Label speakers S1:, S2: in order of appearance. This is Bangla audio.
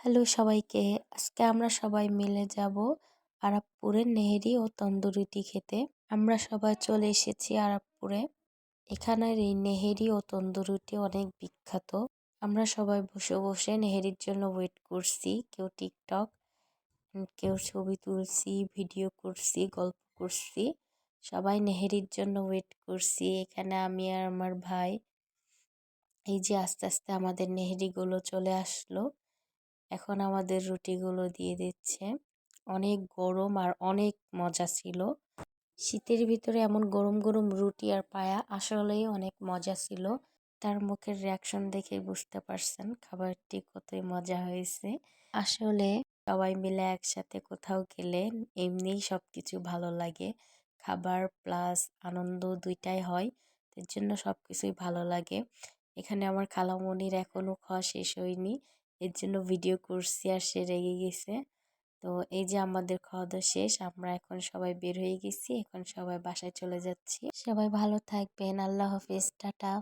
S1: হ্যালো সবাইকে। আজকে আমরা সবাই মিলে যাব আরাপপুরের নেহেরি ও তন্দুরিটি খেতে। আমরা সবাই চলে এসেছি আরাপপুরে। এখানের এই নেহেরি ও তন্দুরিটি অনেক বিখ্যাত। আমরা সবাই বসে বসে নেহেরির জন্য ওয়েট করছি। কেউ টিকটক, কেউ ছবি তুলছি, ভিডিও করছি, গল্প করছি। সবাই নেহেরির জন্য ওয়েট করছি। এখানে আমি আর আমার ভাই। এই যে আস্তে আস্তে আমাদের নেহেরিগুলো চলে আসলো। এখন আমাদের রুটিগুলো দিয়ে দিচ্ছে। অনেক গরম আর অনেক মজা ছিল। শীতের ভিতরে এমন গরম গরম রুটি আর পায়া আসলেই অনেক মজা ছিল। তার মুখের রিয়াকশন দেখে বুঝতে পারছেন খাবারটি কতই মজা হয়েছে। আসলে সবাই মিলে একসাথে কোথাও গেলে এমনিই সবকিছু ভালো লাগে। খাবার প্লাস আনন্দ দুইটাই হয়। এর জন্য সবকিছুই ভালো লাগে। এখানে আমার খালামণির এখনো খাওয়া শেষ হয়নি। এর জন্য ভিডিও করছি আর সে রেগে গেছে। তো এই যে আমাদের খাওয়া দাওয়া শেষ, আমরা এখন সবাই বের হয়ে গেছি। এখন সবাই বাসায় চলে যাচ্ছি। সবাই ভালো থাকবেন। আল্লাহ হাফেজ, টাটা।